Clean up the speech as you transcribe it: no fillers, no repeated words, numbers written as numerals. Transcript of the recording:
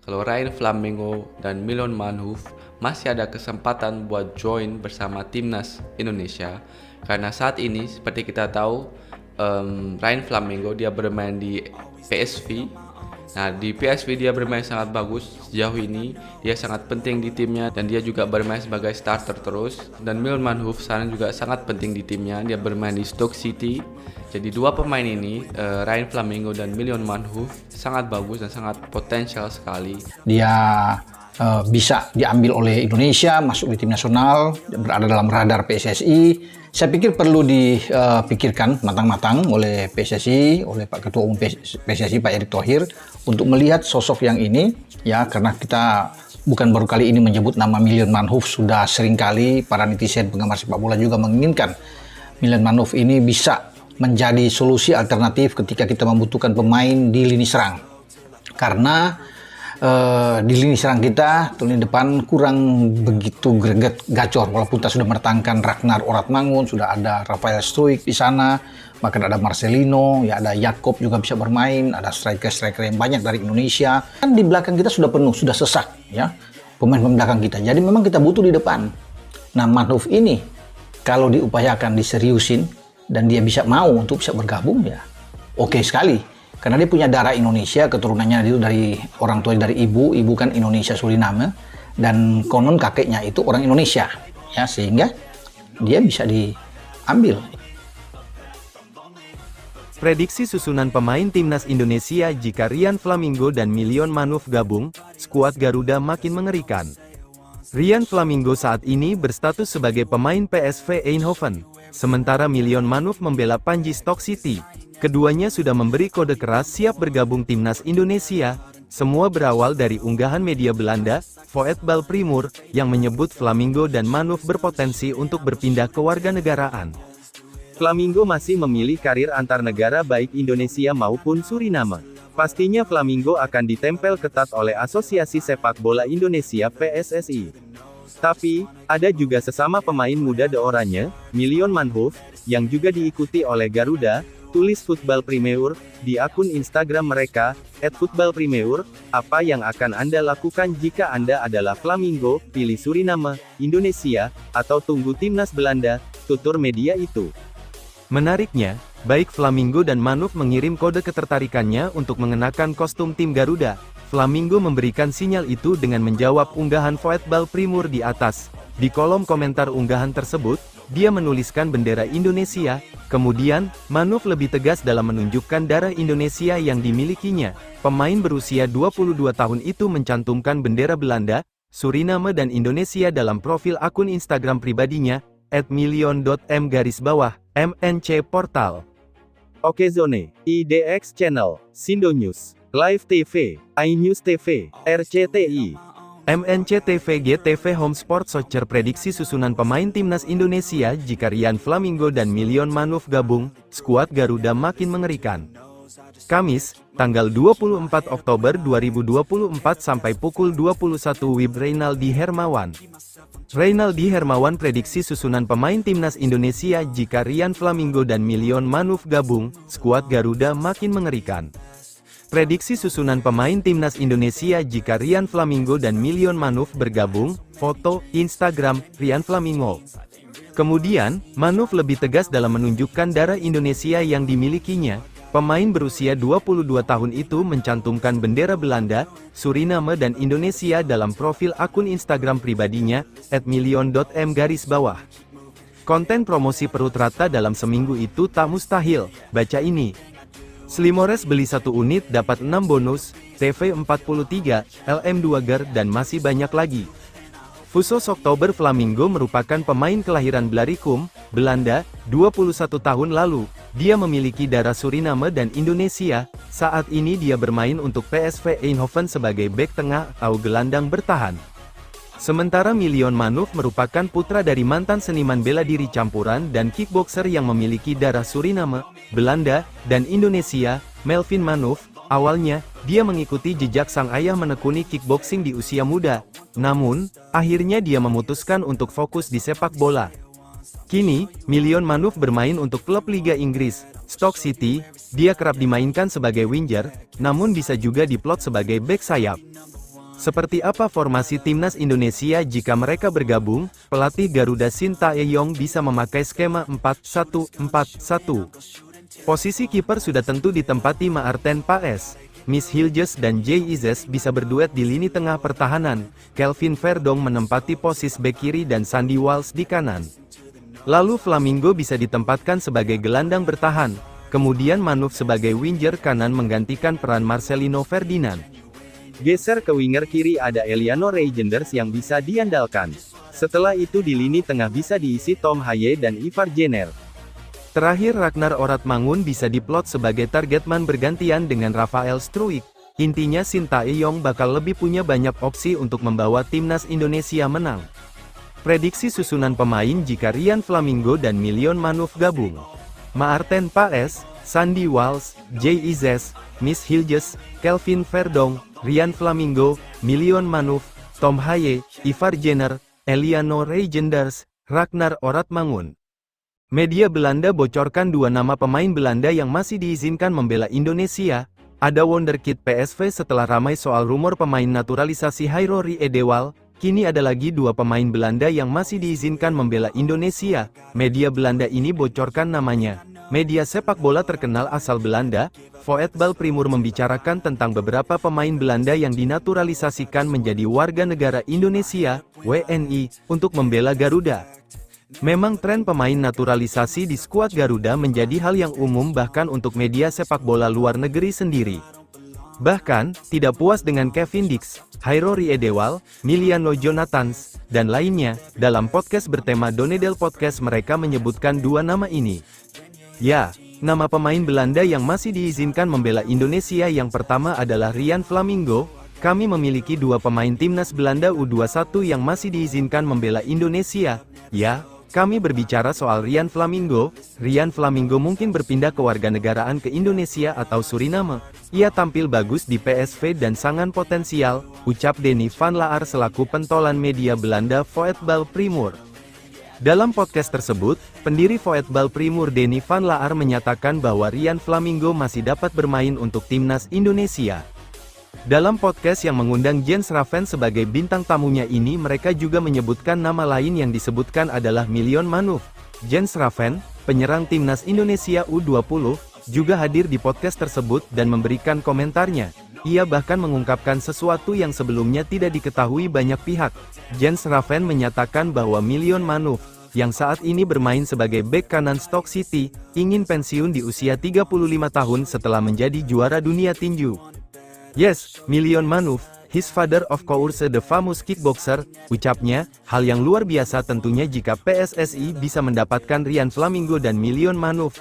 kalau Ryan Flamingo dan Milan Manhoef masih ada kesempatan buat join bersama timnas Indonesia, karena saat ini seperti kita tahu Ryan Flamingo dia bermain di PSV. Nah, di PSV dia bermain sangat bagus sejauh ini, dia sangat penting di timnya dan dia juga bermain sebagai starter terus. Dan Milan Manhoef sekarang juga sangat penting di timnya, dia bermain di Stoke City. Jadi dua pemain ini, Ryan Flamingo dan Milan Manhoef, sangat bagus dan sangat potensial sekali. Dia bisa diambil oleh Indonesia, masuk di tim nasional, berada dalam radar PSSI. Saya pikir perlu dipikirkan matang-matang oleh PSSI, oleh Pak Ketua Umum PSSI Pak Erick Thohir untuk melihat sosok yang ini, ya, karena kita bukan baru kali ini menyebut nama Milan Manhoef, sudah sering kali para netizen penggemar sepak bola juga menginginkan Milan Manhoef ini bisa menjadi solusi alternatif ketika kita membutuhkan pemain di lini serang. Karena di lini serang kita, lini depan kurang begitu greget gacor, walaupun kita sudah mendatangkan Ragnar Oratmangun, sudah ada Rafael Struijk di sana, bahkan ada Marcelino, ya ada Jakob juga bisa bermain, ada striker-striker yang banyak dari Indonesia. Kan di belakang kita sudah penuh, sudah sesak ya pemain-pemain belakang kita. Jadi memang kita butuh di depan. Nah, Manhoef ini kalau diupayakan diseriusin dan dia bisa mau untuk bisa bergabung, ya oke sekali. Karena dia punya darah Indonesia, keturunannya itu dari orang tua, dari ibu kan Indonesia Suriname, dan konon kakeknya itu orang Indonesia, ya, sehingga dia bisa diambil. Prediksi susunan pemain timnas Indonesia jika Ryan Flamingo dan Milan Manhoef gabung, skuad Garuda makin mengerikan. Ryan Flamingo saat ini berstatus sebagai pemain PSV Eindhoven, sementara Milan Manhoef membela Panji Stoke City. Keduanya sudah memberi kode keras siap bergabung timnas Indonesia. Semua berawal dari unggahan media Belanda, Voetbal Primeur, yang menyebut Flamingo dan Manhoef berpotensi untuk berpindah ke warganegaraan. Flamingo masih memilih karir antar negara baik Indonesia maupun Suriname. Pastinya Flamingo akan ditempel ketat oleh Asosiasi Sepak Bola Indonesia (PSSI). Tapi, ada juga sesama pemain muda de Oranje, Milan Manhoef, yang juga diikuti oleh Garuda. Tulis Football Primeur di akun Instagram mereka, @footballprimeur, apa yang akan Anda lakukan jika Anda adalah Flamingo, pilih Suriname, Indonesia, atau tunggu timnas Belanda, tutur media itu. Menariknya, baik Flamingo dan Manhoef mengirim kode ketertarikannya untuk mengenakan kostum tim Garuda. Flamingo memberikan sinyal itu dengan menjawab unggahan Voetbal Primeur di atas. Di kolom komentar unggahan tersebut, dia menuliskan bendera Indonesia. Kemudian, Manhoef lebih tegas dalam menunjukkan darah Indonesia yang dimilikinya. Pemain berusia 22 tahun itu mencantumkan bendera Belanda, Suriname dan Indonesia dalam profil akun Instagram pribadinya, @milion.m_mnc portal. Okezone, IDX Channel, Sindo News, Live TV, iNews TV, RCTI, MNC TV GTV Home Sport Soccer prediksi susunan pemain timnas Indonesia jika Ryan Flamingo dan Milan Manhoef gabung, skuad Garuda makin mengerikan. Kamis, tanggal 24 Oktober 2024 sampai pukul 21 WIB Reynaldi Hermawan. Reynaldi Hermawan prediksi susunan pemain timnas Indonesia jika Ryan Flamingo dan Milan Manhoef gabung, skuad Garuda makin mengerikan. Prediksi susunan pemain timnas Indonesia jika Ryan Flamingo dan Milan Manhoef bergabung, foto, Instagram, Ryan Flamingo. Kemudian, Manhoef lebih tegas dalam menunjukkan darah Indonesia yang dimilikinya. Pemain berusia 22 tahun itu mencantumkan bendera Belanda, Suriname dan Indonesia dalam profil akun Instagram pribadinya, @milion.m_. Konten promosi perut rata dalam seminggu itu tak mustahil, baca ini. Slimores beli 1 unit dapat 6 bonus, TV 43, LM2 Ger dan masih banyak lagi. Fusos Oktober Flamingo merupakan pemain kelahiran Blaricum, Belanda, 21 tahun lalu. Dia memiliki darah Suriname dan Indonesia. Saat ini dia bermain untuk PSV Eindhoven sebagai bek tengah atau gelandang bertahan. Sementara Milan Manhoef merupakan putra dari mantan seniman bela diri campuran dan kickboxer yang memiliki darah Suriname, Belanda, dan Indonesia, Melvin Manhoef. Awalnya, dia mengikuti jejak sang ayah menekuni kickboxing di usia muda. Namun, akhirnya dia memutuskan untuk fokus di sepak bola. Kini, Milan Manhoef bermain untuk klub Liga Inggris, Stoke City. Dia kerap dimainkan sebagai winger, namun bisa juga diplot sebagai bek sayap. Seperti apa formasi timnas Indonesia jika mereka bergabung? Pelatih Garuda Sintayong bisa memakai skema 4-1-4-1. Posisi kiper sudah tentu ditempati Maarten Paes. Miss Hilges dan Jay Izes bisa berduet di lini tengah pertahanan. Kelvin Verdong menempati posisi bek kiri dan Sandy Walsh di kanan. Lalu Flamingo bisa ditempatkan sebagai gelandang bertahan. Kemudian Manuf sebagai winger kanan menggantikan peran Marcelino Ferdinand. Geser ke winger kiri ada Eliano Reijenders yang bisa diandalkan. Setelah itu di lini tengah bisa diisi Tom Haye dan Ivar Jenner. Terakhir Ragnar Oratmangun bisa diplot sebagai targetman bergantian dengan Rafael Struijk. Intinya Sintayong bakal lebih punya banyak opsi untuk membawa timnas Indonesia menang. Prediksi susunan pemain jika Ryan Flamingo dan Milion Manuf gabung. Maarten Paes, Sandy Walsh, Jay Izes, Miss Hilges, Kelvin Verdong, Ryan Flamingo, Milion Manuf, Tom Haye, Ivar Jenner, Eliano Reijenders, Ragnar Oratmangun. Media Belanda bocorkan 2 nama pemain Belanda yang masih diizinkan membela Indonesia. Ada wonderkid PSV setelah ramai soal rumor pemain naturalisasi Hairori Edewal. Kini ada lagi 2 pemain Belanda yang masih diizinkan membela Indonesia. Media Belanda ini bocorkan namanya. Media sepak bola terkenal asal Belanda, Voetbal Primur membicarakan tentang beberapa pemain Belanda yang dinaturalisasikan menjadi warga negara Indonesia, WNI, untuk membela Garuda. Memang tren pemain naturalisasi di skuad Garuda menjadi hal yang umum bahkan untuk media sepak bola luar negeri sendiri. Bahkan, tidak puas dengan Kevin Dix, Hairori Edewal, Miliano Jonathans, dan lainnya, dalam podcast bertema Donedel Podcast mereka menyebutkan 2 nama ini. Ya, nama pemain Belanda yang masih diizinkan membela Indonesia yang pertama adalah Ryan Flamingo. Kami memiliki 2 pemain timnas Belanda U21 yang masih diizinkan membela Indonesia. Ya, kami berbicara soal Ryan Flamingo. Ryan Flamingo mungkin berpindah kewarganegaraan ke Indonesia atau Suriname. Ia tampil bagus di PSV dan sangat potensial, ucap Denny van Laar selaku pentolan media Belanda Voetbal Primur. Dalam podcast tersebut, pendiri Voetbal Primur Denny van Laar menyatakan bahwa Ryan Flamingo masih dapat bermain untuk timnas Indonesia. Dalam podcast yang mengundang Jens Raven sebagai bintang tamunya ini mereka juga menyebutkan nama lain yang disebutkan adalah Milion Manuf. Jens Raven, penyerang timnas Indonesia U20, juga hadir di podcast tersebut dan memberikan komentarnya. Ia bahkan mengungkapkan sesuatu yang sebelumnya tidak diketahui banyak pihak. Jens Raven menyatakan bahwa Milion Manuf, yang saat ini bermain sebagai bek kanan Stoke City, ingin pensiun di usia 35 tahun setelah menjadi juara dunia tinju. Yes, Milion Manuf, his father of course the famous kickboxer, ucapnya, hal yang luar biasa tentunya jika PSSI bisa mendapatkan Ryan Flamingo dan Milion Manuf.